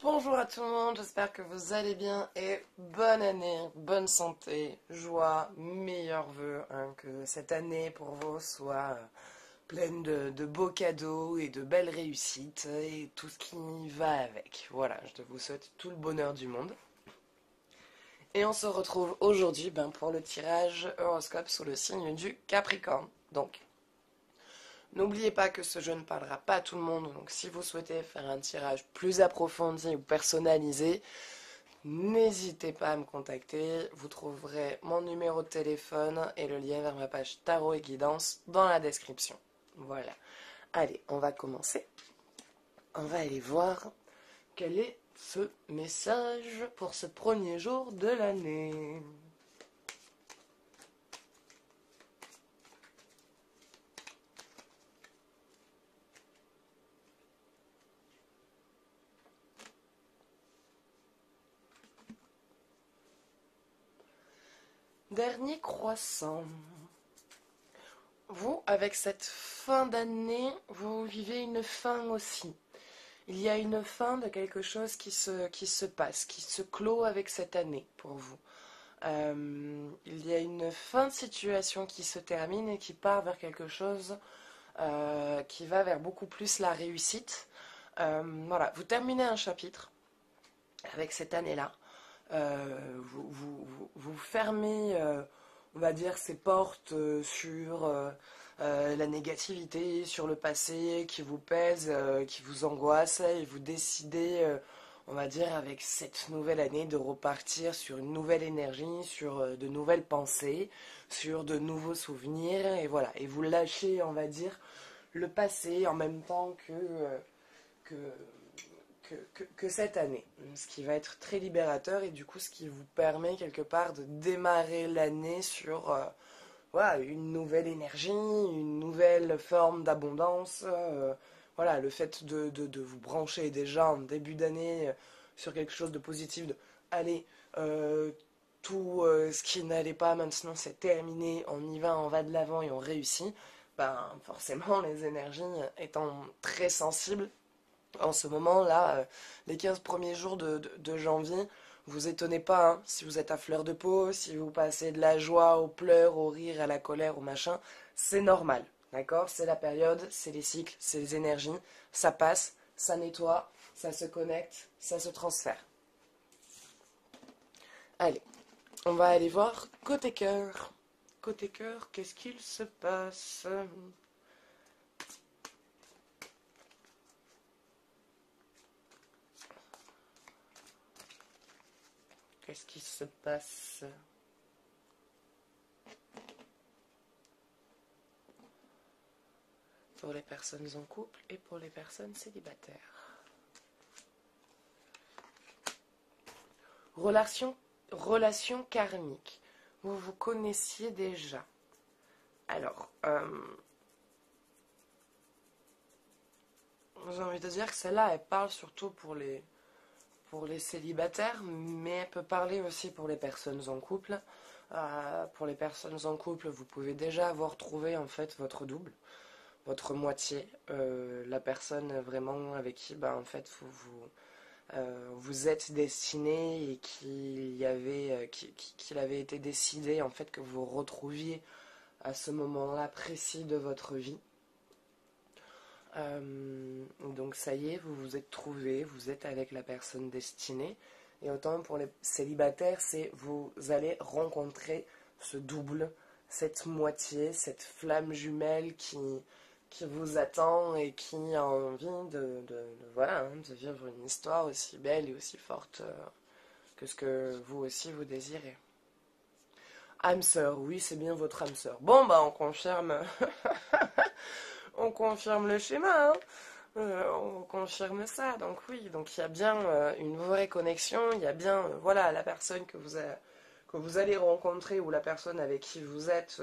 Bonjour à tout le monde, j'espère que vous allez bien et bonne année, bonne santé, joie, meilleurs vœux, hein, que cette année pour vous soit pleine de beaux cadeaux et de belles réussites et tout ce qui va avec. Voilà, je vous souhaite tout le bonheur du monde. Et on se retrouve aujourd'hui pour le tirage horoscope sous le signe du Capricorne. Donc, n'oubliez pas que ce jeu ne parlera pas à tout le monde, donc si vous souhaitez faire un tirage plus approfondi ou personnalisé, n'hésitez pas à me contacter, vous trouverez mon numéro de téléphone et le lien vers ma page tarot et guidance dans la description. Voilà. Allez, on va commencer. On va aller voir quel est ce message pour ce premier jour de l'année. Dernier croissant. Vous, avec cette fin d'année, vous vivez une fin aussi. Il y a une fin de quelque chose qui se passe, qui se clôt avec cette année pour vous. Il y a une fin de situation qui se termine et qui part vers quelque chose qui va vers beaucoup plus la réussite. Voilà, vous terminez un chapitre avec cette année-là. Vous fermez, on va dire, ces portes sur la négativité, sur le passé qui vous pèse, qui vous angoisse, et vous décidez, on va dire, avec cette nouvelle année, de repartir sur une nouvelle énergie, sur de nouvelles pensées, sur de nouveaux souvenirs, et voilà. Et vous lâchez, on va dire, le passé en même temps que, que cette année, ce qui va être très libérateur et du coup ce qui vous permet quelque part de démarrer l'année sur voilà, une nouvelle énergie, une nouvelle forme d'abondance. Voilà, le fait de vous brancher déjà en début d'année sur quelque chose de positif, de allez, tout ce qui n'allait pas maintenant c'est terminé, on va de l'avant et on réussit. Ben, forcément, les énergies étant très sensibles, en ce moment-là, les 15 premiers jours de janvier, vous étonnez pas, hein, si vous êtes à fleur de peau, si vous passez de la joie aux pleurs, au rire, à la colère, au machin, c'est normal, d'accord? C'est la période, c'est les cycles, c'est les énergies, ça passe, ça nettoie, ça se connecte, ça se transfère. Allez, on va aller voir côté cœur. Côté cœur, qu'est-ce qu'il se passe? Qu'est-ce qui se passe? Pour les personnes en couple et pour les personnes célibataires. Relation karmique. Vous vous connaissiez déjà. Alors, j'ai envie de dire que celle-là, elle parle surtout pour les célibataires, mais elle peut parler aussi pour les personnes en couple. Pour les personnes en couple, vous pouvez déjà avoir trouvé en fait votre double, votre moitié, la personne vraiment avec qui, bah, en fait, vous êtes destiné et qu'il avait été décidé en fait que vous retrouviez à ce moment-là précis de votre vie. Donc ça y est, vous vous êtes trouvé, vous êtes avec la personne destinée. Et autant pour les célibataires, c'est vous allez rencontrer ce double, cette moitié, cette flamme jumelle qui vous attend et qui a envie voilà, hein, de vivre une histoire aussi belle et aussi forte que ce que vous aussi vous désirez. Âme sœur, oui, c'est bien votre âme sœur. Bon, bah, on confirme le schéma, hein. On confirme ça. Donc oui, donc il y a bien une vraie connexion. Il y a bien, voilà, la personne que vous allez rencontrer ou la personne avec qui vous êtes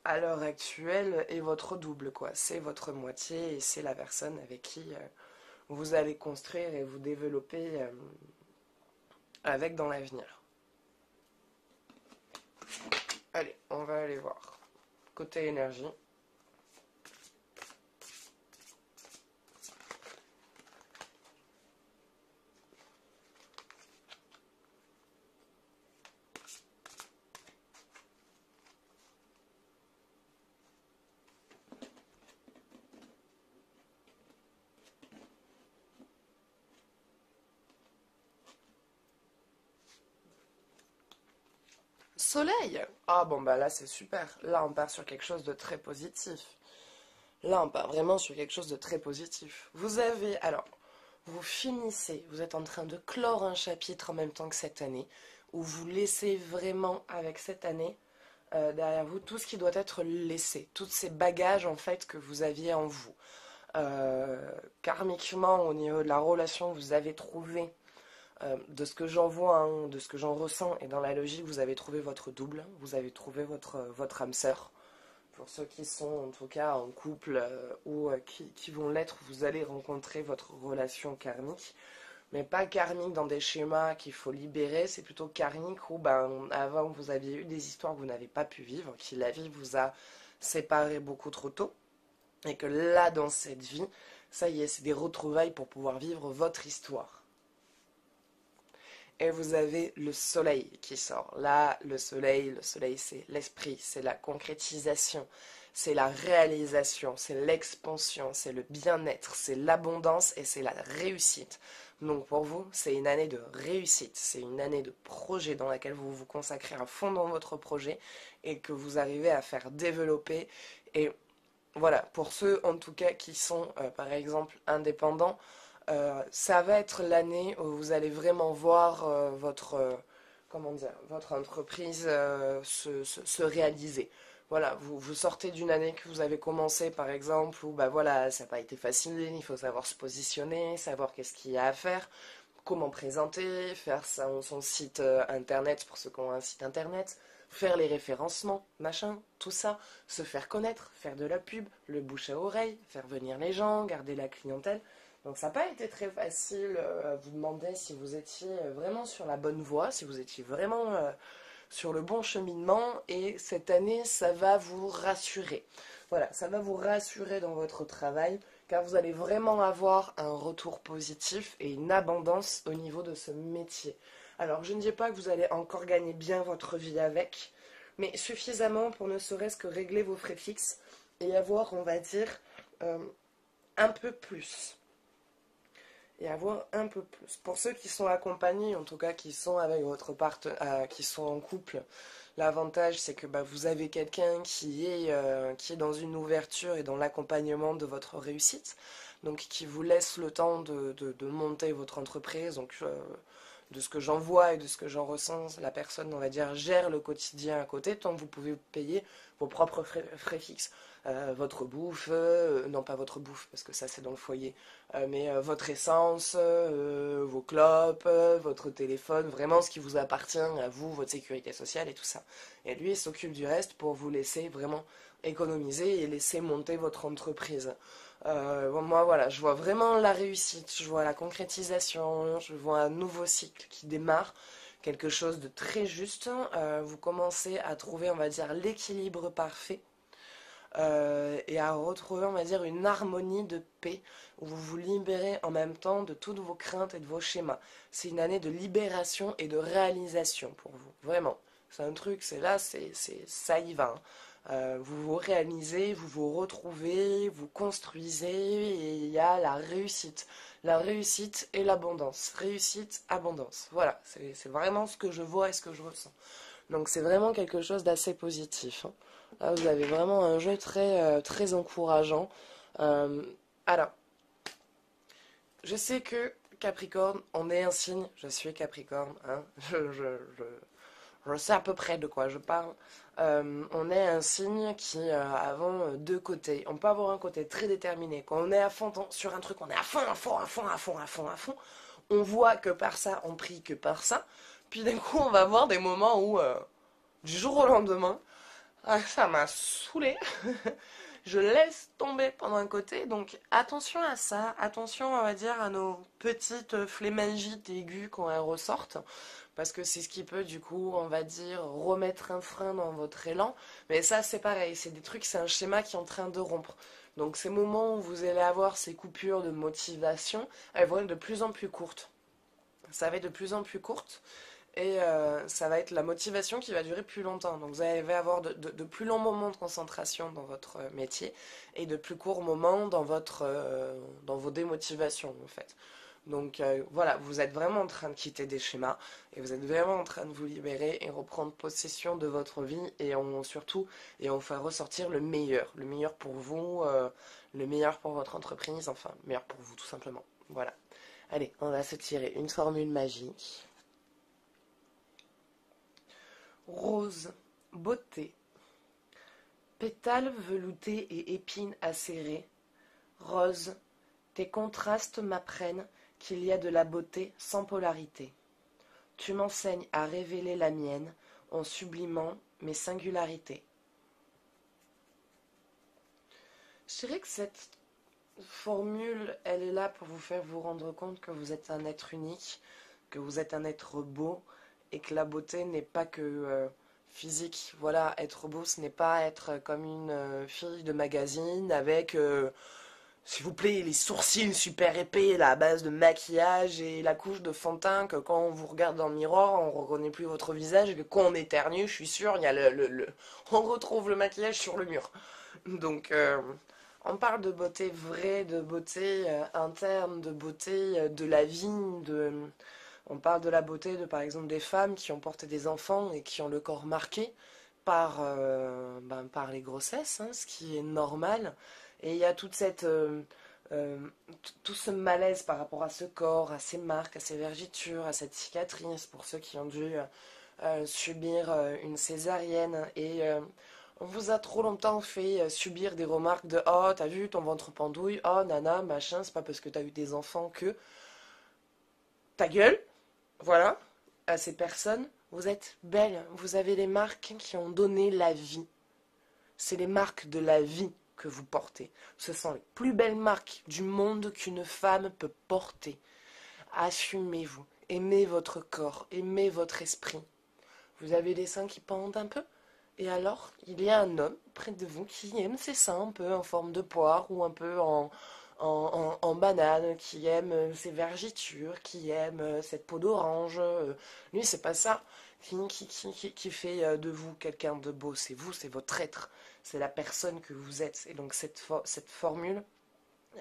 à l'heure actuelle est votre double, quoi. C'est votre moitié et c'est la personne avec qui vous allez construire et vous développer avec dans l'avenir. Allez, on va aller voir. Côté énergie. soleil. Ah bon bah là c'est super. Là on part sur quelque chose de très positif. Là on part vraiment sur quelque chose de très positif. Vous avez, alors, vous finissez, vous êtes en train de clore un chapitre en même temps que cette année, où vous laissez vraiment avec cette année derrière vous tout ce qui doit être laissé, tous ces bagages en fait que vous aviez en vous. Karmiquement, au niveau de la relation que vous avez trouvée, de ce que j'en vois, hein, de ce que j'en ressens, et dans la logique, vous avez trouvé votre double, vous avez trouvé votre âme sœur. Pour ceux qui sont en tout cas en couple ou qui vont l'être, vous allez rencontrer votre relation karmique. Mais pas karmique dans des schémas qu'il faut libérer, c'est plutôt karmique où ben, avant vous aviez eu des histoires que vous n'avez pas pu vivre, que la vie vous a séparé beaucoup trop tôt. Et que là, dans cette vie, ça y est, c'est des retrouvailles pour pouvoir vivre votre histoire. Et vous avez le soleil qui sort. Là, le soleil, c'est l'esprit, c'est la concrétisation, c'est la réalisation, c'est l'expansion, c'est le bien-être, c'est l'abondance et c'est la réussite. Donc pour vous, c'est une année de réussite, c'est une année de projet dans laquelle vous vous consacrez à fond dans votre projet et que vous arrivez à faire développer. Et voilà, pour ceux en tout cas qui sont par exemple indépendants, ça va être l'année où vous allez vraiment voir comment dire, votre entreprise se réaliser. Voilà, vous sortez d'une année que vous avez commencé par exemple où bah voilà, ça n'a pas été facile, il faut savoir se positionner, savoir qu'est-ce qu'il y a à faire, comment présenter, faire son site internet pour ceux qui ont un site internet, faire les référencements, machin, tout ça, se faire connaître, faire de la pub, le bouche à oreille, faire venir les gens, garder la clientèle. Donc ça n'a pas été très facile à vous demander si vous étiez vraiment sur la bonne voie, si vous étiez vraiment sur le bon cheminement. Et cette année, ça va vous rassurer. Voilà, ça va vous rassurer dans votre travail, car vous allez vraiment avoir un retour positif et une abondance au niveau de ce métier. Alors, je ne dis pas que vous allez encore gagner bien votre vie avec, mais suffisamment pour ne serait-ce que régler vos frais fixes et avoir, on va dire, un peu plus. Et avoir un peu plus. Pour ceux qui sont accompagnés, en tout cas qui sont avec votre partenaire, qui sont en couple, l'avantage c'est que bah, vous avez quelqu'un qui est dans une ouverture et dans l'accompagnement de votre réussite, donc qui vous laisse le temps de monter votre entreprise. Donc de ce que j'en vois et de ce que j'en ressens, la personne, on va dire, gère le quotidien à côté, tant que vous pouvez payer vos propres frais fixes. Votre bouffe, non pas votre bouffe, parce que ça c'est dans le foyer, mais votre essence, vos clopes, votre téléphone, vraiment ce qui vous appartient à vous, votre sécurité sociale et tout ça. Et lui, il s'occupe du reste pour vous laisser vraiment économiser et laisser monter votre entreprise. Bon, moi, voilà, je vois vraiment la réussite, je vois la concrétisation, je vois un nouveau cycle qui démarre, quelque chose de très juste. Vous commencez à trouver, on va dire, l'équilibre parfait et à retrouver, on va dire, une harmonie de paix où vous vous libérez en même temps de toutes vos craintes et de vos schémas. C'est une année de libération et de réalisation pour vous, vraiment. C'est un truc, c'est là, ça y va, hein. Vous vous réalisez, vous vous retrouvez, vous construisez et il y a la réussite. La réussite et l'abondance. Réussite, abondance. Voilà, c'est vraiment ce que je vois et ce que je ressens. Donc c'est vraiment quelque chose d'assez positif, hein. Là, vous avez vraiment un jeu très encourageant. Euh, alors, je sais que Capricorne, on est un signe. Je suis Capricorne, hein. Je sais à peu près de quoi je parle. On est un signe qui avons deux côtés. On peut avoir un côté très déterminé. Quand on est à fond sur un truc, on est à fond, à fond, à fond, à fond, à fond, à fond. On voit que par ça, on prie que par ça. Puis d'un coup, on va avoir des moments où, du jour au lendemain, ah, ça m'a saoulé. Je laisse tomber pendant un côté. Donc attention à ça. Attention, on va dire, à nos petites flémingite aiguës quand elles ressortent. Parce que c'est ce qui peut, du coup, on va dire, remettre un frein dans votre élan. Mais ça, c'est pareil. C'est des trucs, c'est un schéma qui est en train de rompre. Donc ces moments où vous allez avoir ces coupures de motivation, elles vont être de plus en plus courtes. Ça va être de plus en plus courte. Et ça va être la motivation qui va durer plus longtemps. Donc vous allez avoir de plus longs moments de concentration dans votre métier et de plus courts moments dans vos démotivations en fait. Donc voilà, vous êtes vraiment en train de quitter des schémas et vous êtes vraiment en train de vous libérer et reprendre possession de votre vie surtout et en faire ressortir le meilleur pour vous, le meilleur pour votre entreprise, enfin, le meilleur pour vous tout simplement. Voilà. Allez, on va se tirer une formule magique. Rose, beauté, pétales veloutés et épines acérées. Rose, tes contrastes m'apprennent qu'il y a de la beauté sans polarité. Tu m'enseignes à révéler la mienne en sublimant mes singularités. Je dirais que cette formule, elle est là pour vous faire vous rendre compte que vous êtes un être unique, que vous êtes un être beau et que la beauté n'est pas que physique. Voilà, être beau, ce n'est pas être comme une fille de magazine avec s'il vous plaît, les sourcils super épais là, à base de maquillage et la couche de fond de teint que quand on vous regarde dans le miroir, on ne reconnaît plus votre visage et que quand on éternue, je suis sûre, il y a on retrouve le maquillage sur le mur. Donc, on parle de beauté vraie, de beauté interne, de beauté de la vie, on parle de la beauté de, par exemple, des femmes qui ont porté des enfants et qui ont le corps marqué par les grossesses, hein, ce qui est normal. Et il y a euh, tout ce malaise par rapport à ce corps, à ces marques, à ces vergitures, à cette cicatrice, pour ceux qui ont dû subir une césarienne. Et on vous a trop longtemps fait subir des remarques de «Oh, t'as vu, ton ventre pendouille, oh, nana, machin, c'est pas parce que t'as eu des enfants que...» Ta gueule, voilà, à ces personnes, vous êtes belles, vous avez les marques qui ont donné la vie. C'est les marques de la vie que vous portez. Ce sont les plus belles marques du monde qu'une femme peut porter. Assumez-vous, aimez votre corps, aimez votre esprit. Vous avez des seins qui pendent un peu? Et alors, il y a un homme près de vous qui aime ses seins un peu en forme de poire ou un peu en banane, qui aime ses vergitures, qui aime cette peau d'orange. Lui, c'est pas ça qui fait de vous quelqu'un de beau. C'est vous, c'est votre être. C'est la personne que vous êtes. Et donc cette formule,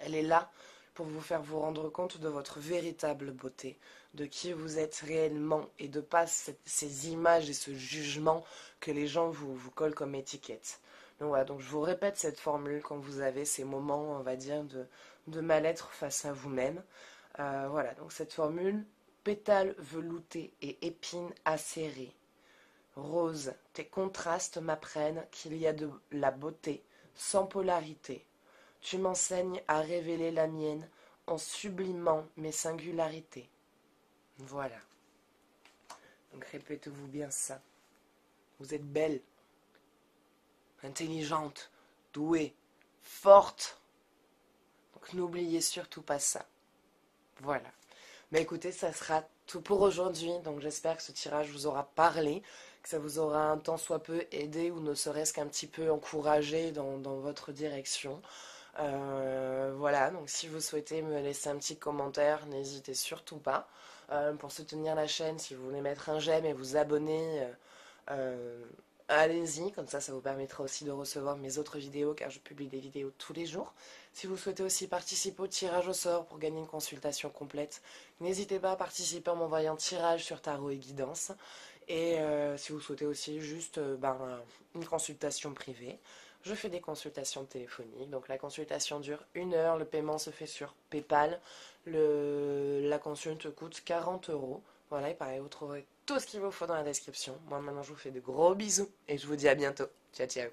elle est là pour vous faire vous rendre compte de votre véritable beauté, de qui vous êtes réellement et de pas ces images et ce jugement que les gens vous collent comme étiquette. Donc voilà, donc je vous répète cette formule quand vous avez ces moments, on va dire, de mal-être face à vous-même. Voilà, donc cette formule, pétales veloutés et épines acérées. Rose, tes contrastes m'apprennent qu'il y a de la beauté sans polarité. Tu m'enseignes à révéler la mienne en sublimant mes singularités. Voilà. Donc répétez-vous bien ça. Vous êtes belle, intelligente, douée, forte. Donc n'oubliez surtout pas ça. Voilà. Mais écoutez, ça sera tout pour aujourd'hui. Donc j'espère que ce tirage vous aura parlé, que ça vous aura un tant soit peu aidé ou ne serait-ce qu'un petit peu encouragé dans votre direction. Voilà, donc si vous souhaitez me laisser un petit commentaire, n'hésitez surtout pas. Pour soutenir la chaîne, si vous voulez mettre un j'aime et vous abonner, allez-y, comme ça vous permettra aussi de recevoir mes autres vidéos car je publie des vidéos tous les jours. Si vous souhaitez aussi participer au tirage au sort pour gagner une consultation complète, n'hésitez pas à participer en m'envoyant tirage sur tarot et guidance. Et si vous souhaitez aussi juste une consultation privée, je fais des consultations téléphoniques. Donc la consultation dure 1 heure, le paiement se fait sur PayPal. La consulte coûte 40 euros. Voilà, et pareil, vous trouverez tout ce qu'il vous faut dans la description. Moi maintenant je vous fais de gros bisous et je vous dis à bientôt. Ciao ciao.